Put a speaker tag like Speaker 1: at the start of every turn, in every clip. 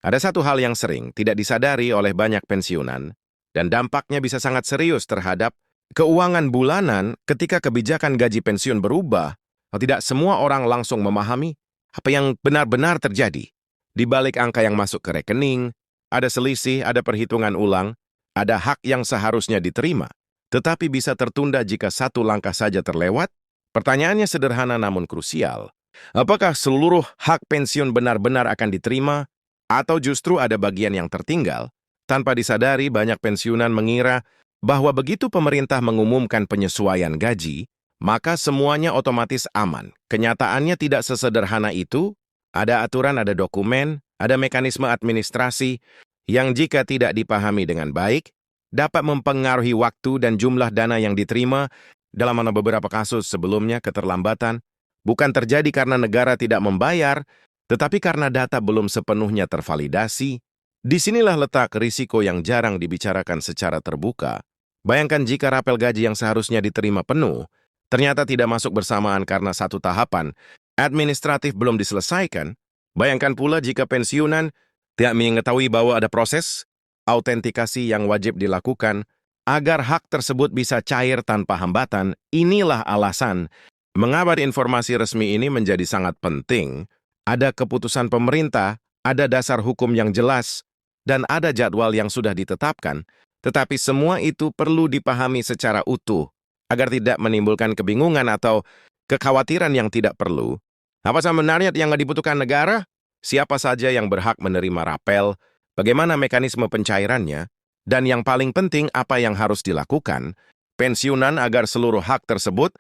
Speaker 1: Ada satu hal yang sering tidak disadari oleh banyak pensiunan, dan dampaknya bisa sangat serius terhadap keuangan bulanan ketika kebijakan gaji pensiun berubah. Tidak semua orang langsung memahami apa yang benar-benar terjadi. Di balik angka yang masuk ke rekening, ada selisih, ada perhitungan ulang, ada hak yang seharusnya diterima, tetapi bisa tertunda jika satu langkah saja terlewat. Pertanyaannya sederhana namun krusial. Apakah seluruh hak pensiun benar-benar akan diterima, atau justru ada bagian yang tertinggal? Tanpa disadari, banyak pensiunan mengira bahwa begitu pemerintah mengumumkan penyesuaian gaji, maka semuanya otomatis aman. Kenyataannya tidak sesederhana itu. Ada aturan, ada dokumen, ada mekanisme administrasi yang jika tidak dipahami dengan baik, dapat mempengaruhi waktu dan jumlah dana yang diterima. Dalam beberapa kasus sebelumnya, keterlambatan bukan terjadi karena negara tidak membayar, tetapi karena data belum sepenuhnya tervalidasi. Disinilah letak risiko yang jarang dibicarakan secara terbuka. Bayangkan jika rapel gaji yang seharusnya diterima penuh, ternyata tidak masuk bersamaan karena satu tahapan administratif belum diselesaikan. Bayangkan pula jika pensiunan tidak mengetahui bahwa ada proses autentikasi yang wajib dilakukan agar hak tersebut bisa cair tanpa hambatan. Inilah alasan mengapa informasi resmi ini menjadi sangat penting. Ada keputusan pemerintah, ada dasar hukum yang jelas, dan ada jadwal yang sudah ditetapkan. Tetapi semua itu perlu dipahami secara utuh, agar tidak menimbulkan kebingungan atau kekhawatiran yang tidak perlu. Apa sebenarnya yang dibutuhkan negara? Siapa saja yang berhak menerima rapel? Bagaimana mekanisme pencairannya? Dan yang paling penting, apa yang harus dilakukan pensiunan agar seluruh hak tersebut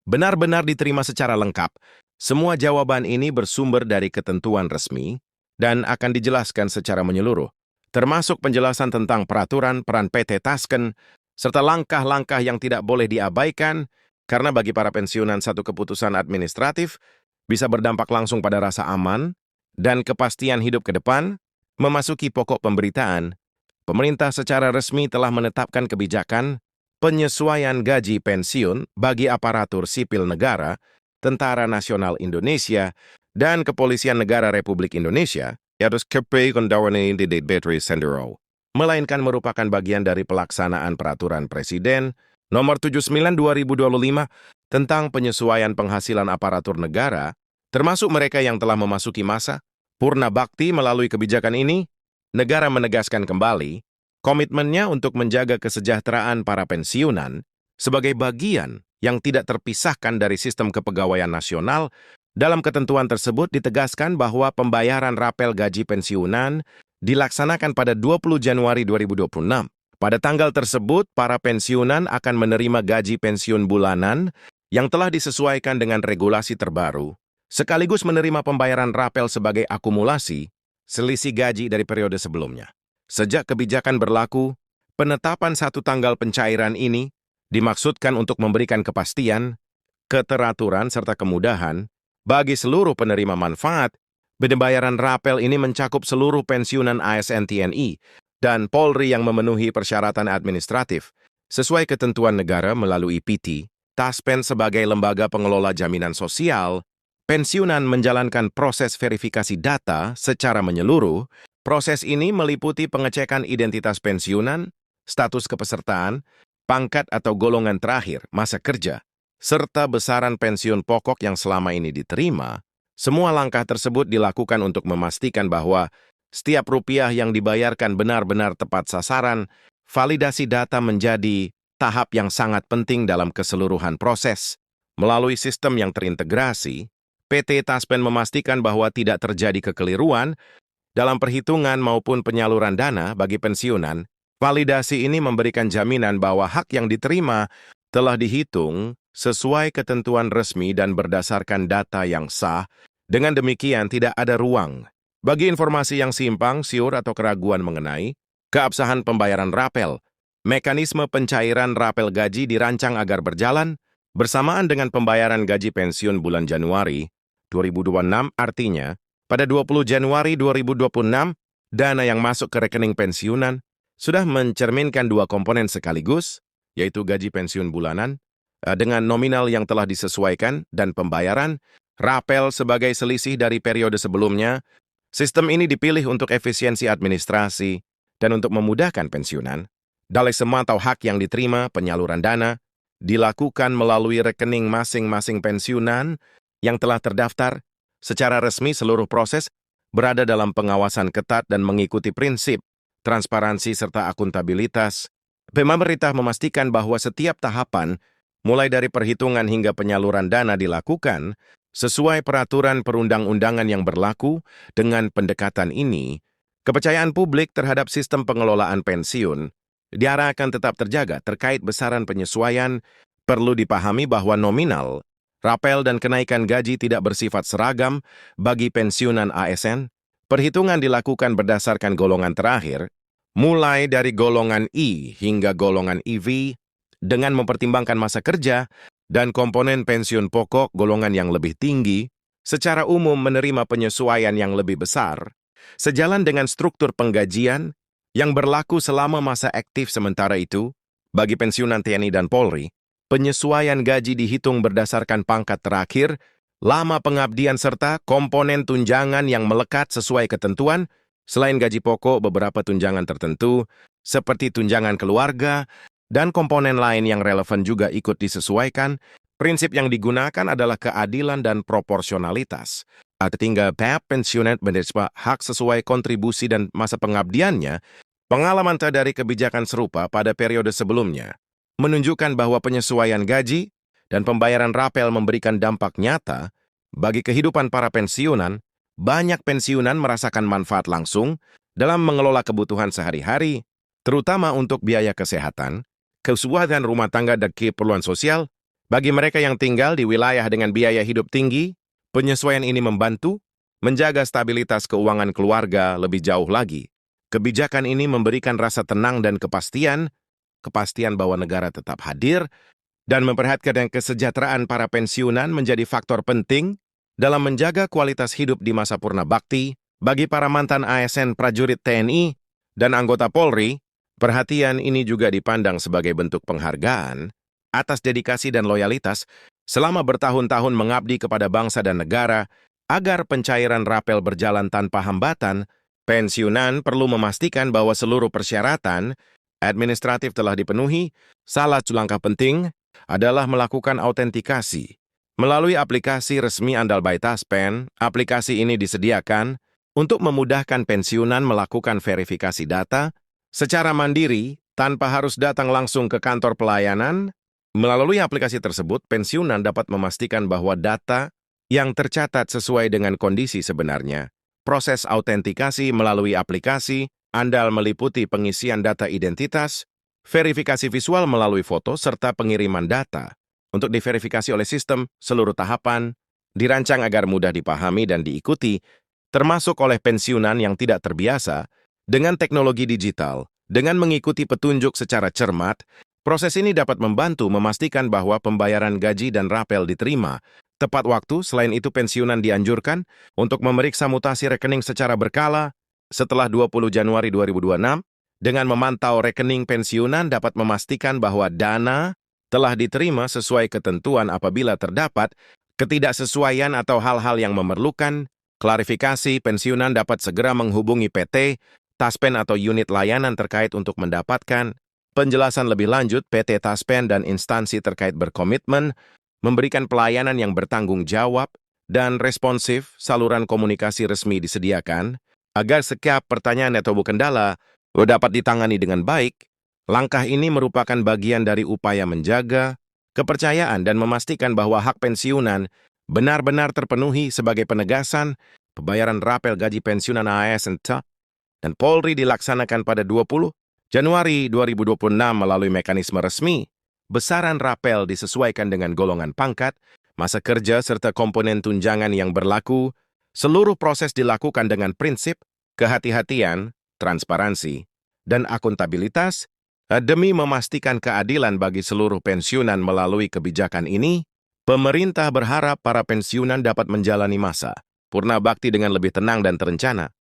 Speaker 1: benar-benar diterima secara lengkap? Semua jawaban ini bersumber dari ketentuan resmi dan akan dijelaskan secara menyeluruh, termasuk penjelasan tentang peraturan, peran PT Tasken, serta langkah-langkah yang tidak boleh diabaikan, karena bagi para pensiunan satu keputusan administratif bisa berdampak langsung pada rasa aman dan kepastian hidup ke depan. Memasuki pokok pemberitaan, pemerintah secara resmi telah menetapkan kebijakan penyesuaian gaji pensiun bagi aparatur sipil negara, Tentara Nasional Indonesia, dan Kepolisian Negara Republik Indonesia, yaitu KPI Kondawane di Battery Sendero, melainkan merupakan bagian dari pelaksanaan Peraturan Presiden Nomor 79/2025 tentang penyesuaian penghasilan aparatur negara, termasuk mereka yang telah memasuki masa purna bakti. Melalui kebijakan ini, negara menegaskan kembali komitmennya untuk menjaga kesejahteraan para pensiunan sebagai bagian yang tidak terpisahkan dari sistem kepegawaian nasional. Dalam ketentuan tersebut ditegaskan bahwa pembayaran rapel gaji pensiunan dilaksanakan pada 20 Januari 2026. Pada tanggal tersebut, para pensiunan akan menerima gaji pensiun bulanan yang telah disesuaikan dengan regulasi terbaru, sekaligus menerima pembayaran rapel sebagai akumulasi selisih gaji dari periode sebelumnya. Sejak kebijakan berlaku, penetapan satu tanggal pencairan ini dimaksudkan untuk memberikan kepastian, keteraturan, serta kemudahan bagi seluruh penerima manfaat. Pembayaran rapel ini mencakup seluruh pensiunan ASN TNI dan Polri yang memenuhi persyaratan administratif sesuai ketentuan negara melalui PT Taspen sebagai lembaga pengelola jaminan sosial. Pensiunan menjalankan proses verifikasi data secara menyeluruh. Proses ini meliputi pengecekan identitas pensiunan, status kepesertaan, pangkat atau golongan terakhir, masa kerja, serta besaran pensiun pokok yang selama ini diterima. Semua langkah tersebut dilakukan untuk memastikan bahwa setiap rupiah yang dibayarkan benar-benar tepat sasaran. Validasi data menjadi tahap yang sangat penting dalam keseluruhan proses. Melalui sistem yang terintegrasi, PT Taspen memastikan bahwa tidak terjadi kekeliruan dalam perhitungan maupun penyaluran dana bagi pensiunan. Validasi ini memberikan jaminan bahwa hak yang diterima telah dihitung sesuai ketentuan resmi dan berdasarkan data yang sah. Dengan demikian, tidak ada ruang bagi informasi yang simpang siur atau keraguan mengenai keabsahan pembayaran rapel. Mekanisme pencairan rapel gaji dirancang agar berjalan bersamaan dengan pembayaran gaji pensiun bulan Januari 2026. Artinya, pada 20 Januari 2026, dana yang masuk ke rekening pensiunan sudah mencerminkan dua komponen sekaligus, yaitu gaji pensiun bulanan dengan nominal yang telah disesuaikan dan pembayaran rapel sebagai selisih dari periode sebelumnya Sistem ini dipilih untuk efisiensi administrasi dan untuk memudahkan pensiunan. Dalih semua atau hak yang diterima penyaluran dana dilakukan melalui rekening masing-masing pensiunan yang telah terdaftar. Secara resmi seluruh proses berada dalam pengawasan ketat dan mengikuti prinsip transparansi serta akuntabilitas. Pemerintah memastikan bahwa setiap tahapan, mulai dari perhitungan hingga penyaluran dana dilakukan sesuai peraturan perundang-undangan yang berlaku. Dengan pendekatan ini, kepercayaan publik terhadap sistem pengelolaan pensiun diharapkan tetap terjaga. Terkait besaran penyesuaian, perlu dipahami bahwa nominal, rapel dan kenaikan gaji tidak bersifat seragam bagi pensiunan ASN. Perhitungan dilakukan berdasarkan golongan terakhir, mulai dari golongan I hingga golongan IV, dengan mempertimbangkan masa kerja dan komponen pensiun pokok golongan yang lebih tinggi, secara umum menerima penyesuaian yang lebih besar, sejalan dengan struktur penggajian yang berlaku selama masa aktif. Sementara itu, bagi pensiunan TNI dan Polri, penyesuaian gaji dihitung berdasarkan pangkat terakhir, lama pengabdian serta komponen tunjangan yang melekat sesuai ketentuan. Selain gaji pokok, beberapa tunjangan tertentu, seperti tunjangan keluarga, dan komponen lain yang relevan juga ikut disesuaikan. Prinsip yang digunakan adalah keadilan dan proporsionalitas. Ketika pensiunan menerima hak sesuai kontribusi dan masa pengabdiannya, pengalaman dari kebijakan serupa pada periode sebelumnya menunjukkan bahwa penyesuaian gaji dan pembayaran rapel memberikan dampak nyata bagi kehidupan para pensiunan. Banyak pensiunan merasakan manfaat langsung dalam mengelola kebutuhan sehari-hari, terutama untuk biaya kesehatan, kebutuhan rumah tangga dan keperluan sosial. Bagi mereka yang tinggal di wilayah dengan biaya hidup tinggi, penyesuaian ini membantu menjaga stabilitas keuangan keluarga lebih jauh lagi. Kebijakan ini memberikan rasa tenang dan kepastian bahwa negara tetap hadir dan memperhatikan kesejahteraan para pensiunan menjadi faktor penting dalam menjaga kualitas hidup di masa purna bakti. Bagi para mantan ASN, prajurit TNI, dan anggota Polri, perhatian ini juga dipandang sebagai bentuk penghargaan atas dedikasi dan loyalitas selama bertahun-tahun mengabdi kepada bangsa dan negara. Agar pencairan rapel berjalan tanpa hambatan, pensiunan perlu memastikan bahwa seluruh persyaratan administratif telah dipenuhi. Salah satu langkah penting adalah melakukan autentikasi melalui aplikasi resmi Andal by Taspen. Aplikasi ini disediakan untuk memudahkan pensiunan melakukan verifikasi data secara mandiri tanpa harus datang langsung ke kantor pelayanan. Melalui aplikasi tersebut, pensiunan dapat memastikan bahwa data yang tercatat sesuai dengan kondisi sebenarnya. Proses autentikasi melalui aplikasi Andal meliputi pengisian data identitas, verifikasi visual melalui foto, serta pengiriman data. Untuk diverifikasi oleh sistem, seluruh tahapan dirancang agar mudah dipahami dan diikuti, termasuk oleh pensiunan yang tidak terbiasa dengan teknologi digital. Dengan mengikuti petunjuk secara cermat, proses ini dapat membantu memastikan bahwa pembayaran gaji dan rapel diterima tepat waktu. Selain itu, pensiunan dianjurkan untuk memeriksa mutasi rekening secara berkala setelah 20 Januari 2026. Dengan memantau rekening pensiunan dapat memastikan bahwa dana telah diterima sesuai ketentuan. Apabila terdapat ketidaksesuaian atau hal-hal yang memerlukan klarifikasi, pensiunan dapat segera menghubungi PT Taspen atau unit layanan terkait untuk mendapatkan penjelasan lebih lanjut. PT Taspen dan instansi terkait berkomitmen memberikan pelayanan yang bertanggung jawab dan responsif. Saluran komunikasi resmi disediakan agar setiap pertanyaan atau kendala dapat ditangani dengan baik. Langkah ini merupakan bagian dari upaya menjaga kepercayaan dan memastikan bahwa hak pensiunan benar-benar terpenuhi. Sebagai penegasan, pembayaran rapel gaji pensiunan ASN dan Polri dilaksanakan pada 20 Januari 2026 melalui mekanisme resmi. Besaran rapel disesuaikan dengan golongan pangkat, masa kerja, serta komponen tunjangan yang berlaku. Seluruh proses dilakukan dengan prinsip kehati-hatian, transparansi, dan akuntabilitas. Demi memastikan keadilan bagi seluruh pensiunan melalui kebijakan ini, pemerintah berharap para pensiunan dapat menjalani masa purna bakti dengan lebih tenang dan terencana.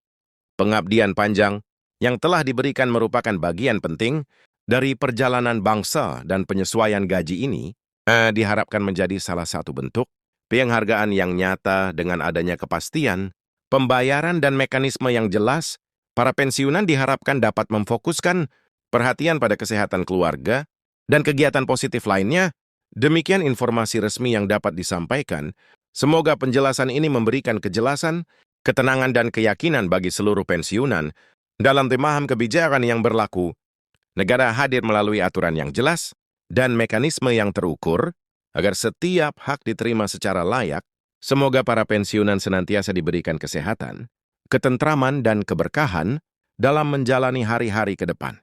Speaker 1: Pengabdian panjang yang telah diberikan merupakan bagian penting dari perjalanan bangsa, dan penyesuaian gaji ini diharapkan menjadi salah satu bentuk penghargaan yang nyata. Dengan adanya kepastian pembayaran dan mekanisme yang jelas, para pensiunan diharapkan dapat memfokuskan perhatian pada kesehatan keluarga dan kegiatan positif lainnya. Demikian informasi resmi yang dapat disampaikan. Semoga penjelasan ini memberikan kejelasan, ketenangan dan keyakinan bagi seluruh pensiunan dalam memahami kebijakan yang berlaku. Negara hadir melalui aturan yang jelas dan mekanisme yang terukur agar setiap hak diterima secara layak. Semoga para pensiunan senantiasa diberikan kesehatan, ketentraman dan keberkahan dalam menjalani hari-hari ke depan.